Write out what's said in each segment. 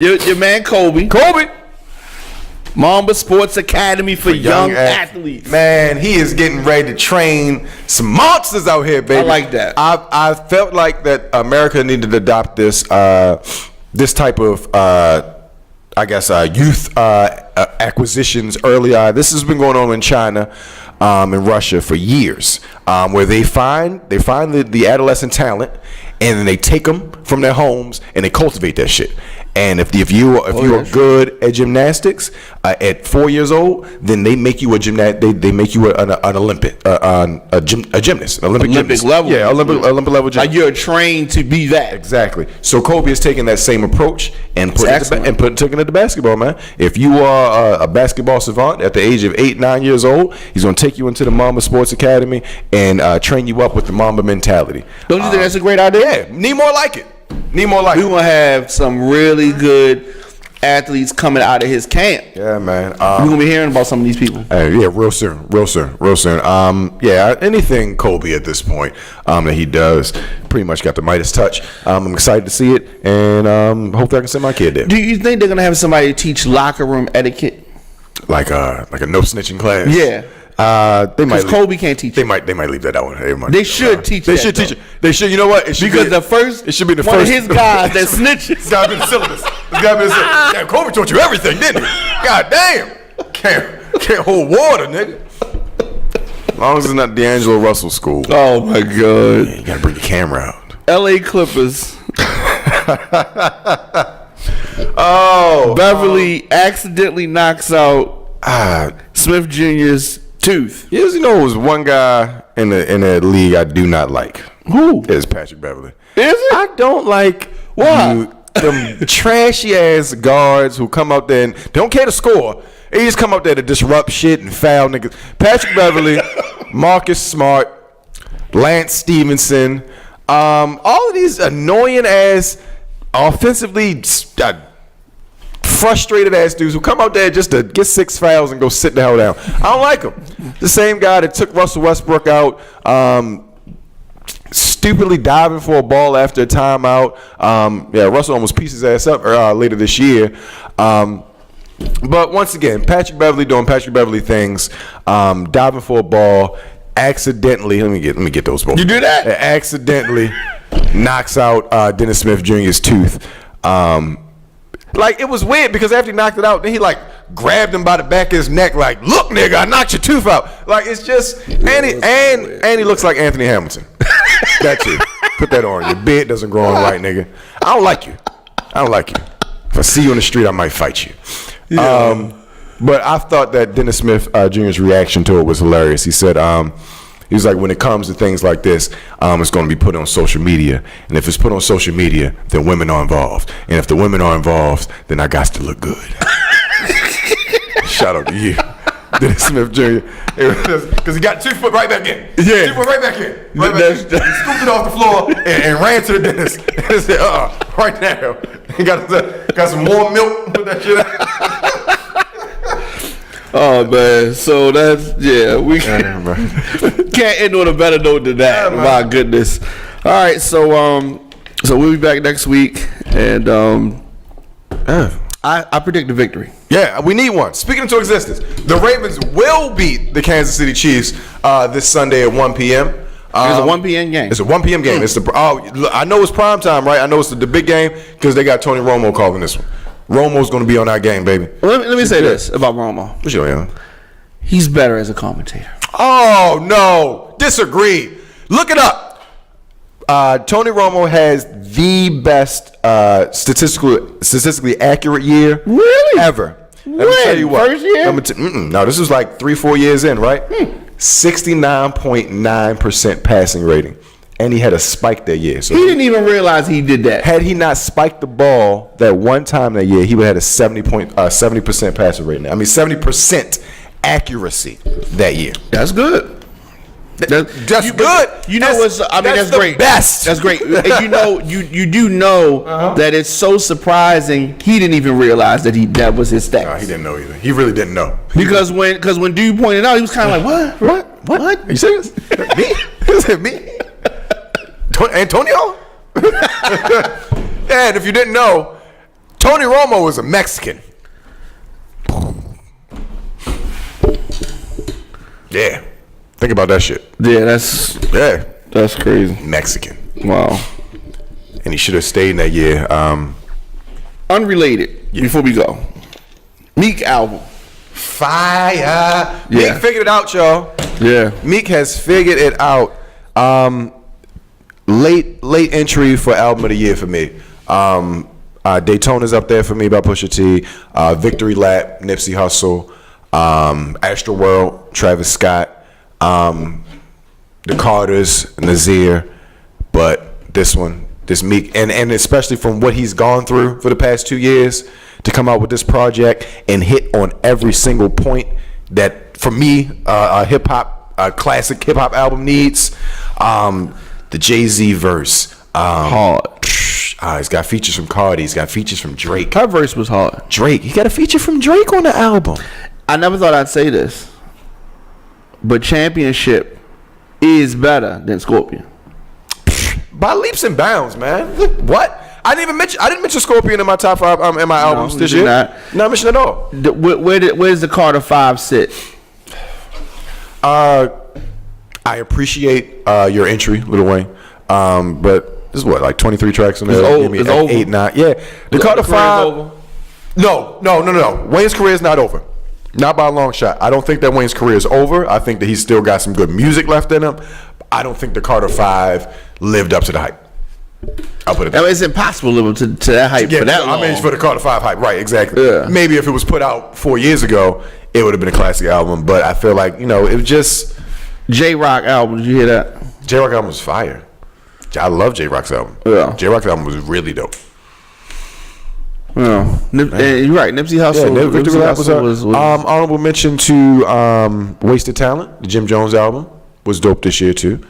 Your man Kobe. Mamba Sports Academy for young athletes. Man, he is getting ready to train some monsters out here, baby. I like that. I felt like that America needed to adopt this type of youth acquisitions early on. This has been going on in China and Russia for years, where they find the adolescent talent, and then they take them from their homes and they cultivate that shit. And if you are good at gymnastics at 4 years old, then they make you a gymnast. They make you an Olympic a gymnast, Olympic gymnast. Level. Yeah, Olympic level gymnast. Like you're trained to be that. Exactly. So Kobe is taking that same approach and taking it to basketball, man. If you are a basketball savant at the age of 8, 9 years old, he's going to take you into the Mamba Sports Academy and train you up with the Mamba mentality. Don't you think that's a great idea? Yeah, need more like it. We gonna have some really good athletes coming out of his camp. Yeah, man. We're gonna be hearing about some of these people. Yeah, real soon. Anything Kobe at this point that he does pretty much got the Midas touch. I'm excited to see it, and hopefully I can send my kid there. Do you think they're gonna have somebody teach locker room etiquette? Like a no snitching class? Yeah. They might. Kobe can't teach. They might leave that out. They should teach. They should teach it. They should. You know what? It should because it should be the first. One of his guys that snitches. It's gotta be the syllabus. Damn, Kobe taught you everything, didn't he? God damn. Can't hold water, nigga. As long as it's not D'Angelo Russell school. Oh my god. Yeah, you gotta bring your camera out. L.A. Clippers. Beverly accidentally knocks out Smith Jr.'s tooth. Yes, you know, it was one guy in the league I do not like. Who? It is Patrick Beverly. Is it? I don't like them trashy ass guards who come out there and don't care to score. They just come out there to disrupt shit and foul niggas. Patrick Beverly, Marcus Smart, Lance Stevenson, all of these annoying ass offensively frustrated ass dudes who come out there just to get 6 fouls and go sit the hell down. I don't like them. The same guy that took Russell Westbrook out, stupidly diving for a ball after a timeout. Russell almost pieced his ass up later this year. But once again, Patrick Beverly doing Patrick Beverly things, diving for a ball, accidentally. Let me get those both. You do that? Accidentally knocks out Dennis Smith Jr.'s tooth. Like, it was weird because after he knocked it out, then he like grabbed him by the back of his neck, like, "Look, nigga, I knocked your tooth out." Like, it's just and he looks like Anthony Hamilton. That too. Put that on. Your beard doesn't grow on right, nigga. I don't like you. If I see you on the street, I might fight you. Yeah. But I thought that Dennis Smith Jr.'s reaction to it was hilarious. He said, he was like, when it comes to things like this, it's going to be put on social media. And if it's put on social media, then women are involved. And if the women are involved, then I got to look good. Shout out to you, Dennis Smith Jr. Because he got 2 foot right back in. Yeah. 2 foot right back in. He scooped it off the floor and ran to the dentist. And said, right now. He got some warm milk. Put that shit out. Oh man, so we can't end on a better note than that. Yeah, my goodness. All right, so we'll be back next week, and I predict a victory. Yeah, we need one. Speaking into existence, the Ravens will beat the Kansas City Chiefs this Sunday at 1 p.m. It's a 1 p.m. game. It's a 1 p.m. game. It's I know it's prime time, right? I know it's the big game because they got Tony Romo calling this one. Romo's going to be on our game, baby. Let me say this about Romo. What you doing? He's better as a commentator. Oh, no. Disagree. Look it up. Tony Romo has the best statistically accurate year ever. Let me tell you what. First year? No, this was like 3-4 years in, right? 69.9% passing rating. And he had a spike that year. So he didn't even realize he did that. Had he not spiked the ball that one time that year, he would have had a 70% passer rating. I mean, 70% accuracy that year. That's good. That's good. You know what's? I mean, that's great. Best. That's great. And you do know that it's so surprising he didn't even realize that was his stats. No, he didn't know either. He really didn't know. Because when dude pointed out, he was kind of like, what? Are you serious? Me? Is it me? Antonio? And if you didn't know, Tony Romo is a Mexican. Yeah. Think about that shit. Yeah, that's crazy. Mexican. Wow. And he should have stayed in that year. Unrelated. Before we go, Meek album. Fire. Yeah. Meek figured it out, y'all. Yeah. Meek has figured it out. Late entry for album of the year for me. Daytona's up there for me by Pusha T. Victory Lap, Nipsey Hussle. Astroworld, Travis Scott. The Carters, Nasir. But this Meek, and especially from what he's gone through for the past 2 years, to come out with this project and hit on every single point that, for me, a classic hip hop album needs. The Jay-Z verse, hard. He's got features from Cardi. He's got features from Drake. Her verse was hard. Drake, he got a feature from Drake on the album. I never thought I'd say this, but Championship is better than Scorpion. By leaps and bounds, man. What? I didn't mention Scorpion in my top 5 in my albums this year. Not mentioned at all. Where's the Carter 5 sit? I appreciate your entry, Lil Wayne. But this is what, like 23 tracks on there. It's over. 8, 9. Yeah. The Carter 5. No. Wayne's career is not over. Not by a long shot. I don't think that Wayne's career is over. I think that he's still got some good music left in him. I don't think the Carter 5 lived up to the hype. I'll put it that way. It's impossible to live up to that hype for that long. I mean, it's for the Carter 5 hype. Right, exactly. Yeah. Maybe if it was put out 4 years ago, it would have been a classic album. But I feel like, it was just... J-Rock album, did you hear that? J-Rock album was fire. I love J-Rock's album. Yeah. J-Rock's album was really dope. Yeah. You're right. Nipsey Hussle. Yeah, Victory Lap was honorable mention to Wasted Talent. The Jim Jones album was dope this year too.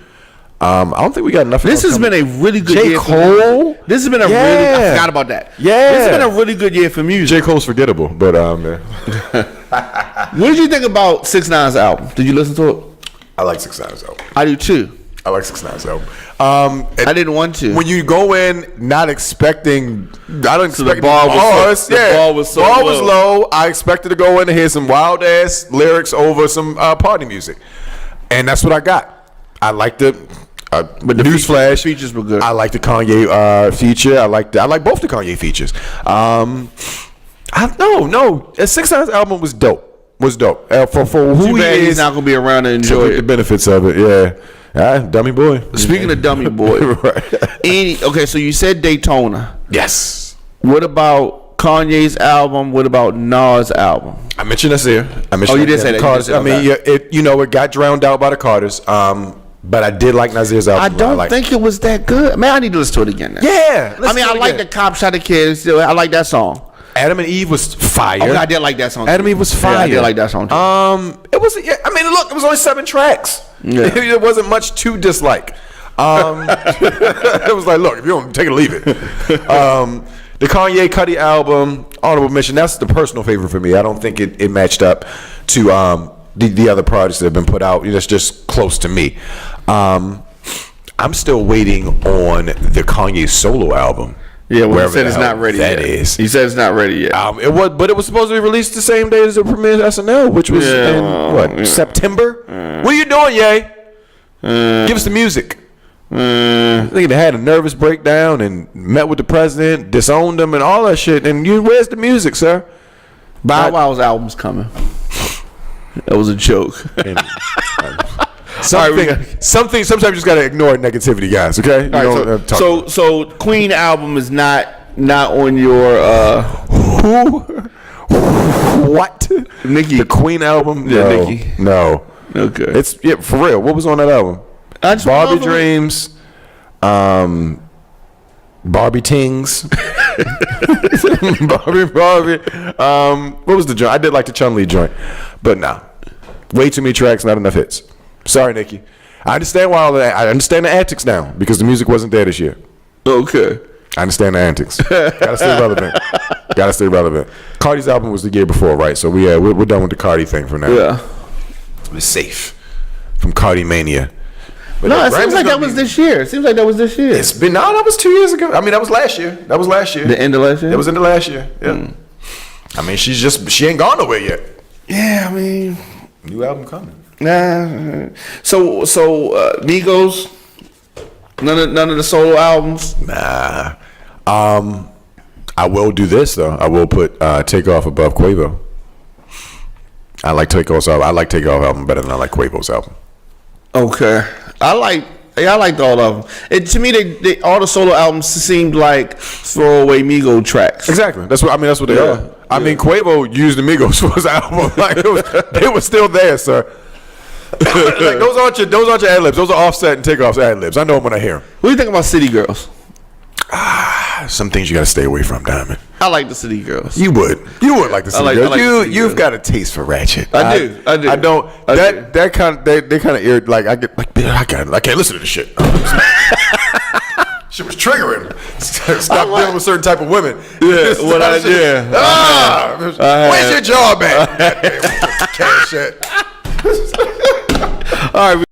I don't think we got enough. This has been a really good year. J. Cole. This has been a really. I forgot about that. Yeah. This has been a really good year for music. J. Cole's forgettable, but man. What did you think about 6ix9ine's album? Did you listen to it? I like 6ix9ine's album. I do too. I like 6ix9ine's album. I didn't want to. When you go in not expecting, I don't expect the bar was the bar was low. I expected to go in and hear some wild ass lyrics over some party music, and that's what I got. I liked it. But the newsflash features were good. I like the Kanye feature. I like both the Kanye features. No. 6ix9ine's album was dope. For who he is. He's not gonna be around to enjoy the benefits of it. Yeah. Dummy boy. Speaking of dummy boy, right. So you said Daytona. Yes. What about Kanye's album? What about Nas' album? I mentioned Nasir. You did say that. Carters. It got drowned out by the Carters. But I did like Nasir's album. I don't think it was that good. Man, I need to listen to it again now. Yeah. I like the Cop Shot the Kid. Still, I like that song. Adam and Eve was fire. Oh, I did like that song too. Adam and Eve was fire. Yeah, I did like that song too. It was. Yeah, I mean, look, it was only 7 tracks. Yeah. There wasn't much to dislike. It was like, look, if you don't take it or leave it. The Kanye Cudi album, honorable mention. That's the personal favorite for me. I don't think it matched up to the other projects that have been put out. That's just close to me. I'm still waiting on the Kanye solo album. Yeah, well, he said it's not ready yet. He said it's not ready yet. But it was supposed to be released the same day as the premiere SNL, which was September? What are you doing, Ye? Give us the music. I think they had a nervous breakdown and met with the president, disowned him, and all that shit. And where's the music, sir? Bow Wow's album's coming. That was a joke. Sometimes you just gotta ignore negativity, guys. Okay. So Queen album is not on your who? What? Nicki. The Queen album? Yeah, Nicki. No. Okay. It's for real. What was on that album? Barbie Dreams. Barbie Tings. Barbie. What was the joint? I did like the Chun-Li joint, but nah. Way too many tracks, not enough hits. Sorry, Nicki. I understand I understand the antics now because the music wasn't there this year. Okay. I understand the antics. Gotta stay relevant. Cardi's album was the year before, right? So we're done with the Cardi thing for now. Yeah. We're safe from Cardi mania. But no, it seems like that was this year. It seems like that was this year. It's been that was 2 years ago. I mean, that was last year. The end of last year. That was in the last year. Yeah. I mean, she ain't gone nowhere yet. Yeah, I mean, new album coming. Nah. So Migos, none of the solo albums. Nah. I will do this though. I will put Takeoff above Quavo. I like Takeoff's album better than I like Quavo's album. Okay, I liked all of them. To me, they all the solo albums seemed like throwaway Migo tracks. Exactly. That's what they are. I mean, Quavo used the Migos for his album. Like they were still there, sir. Like those aren't your ad libs. Those are Offset and Takeoff's ad libs. I know them when I hear them. What do you think about City Girls? Some things you got to stay away from, Diamond. I like the City Girls. You would like the City Girls. You've got a taste for ratchet. I do. I don't. That kind of they kind of irritate. Like I can't listen to this shit. Shit was triggering. Stop dealing with certain type of women. Yeah. Where's your job at? Cash shit. All right.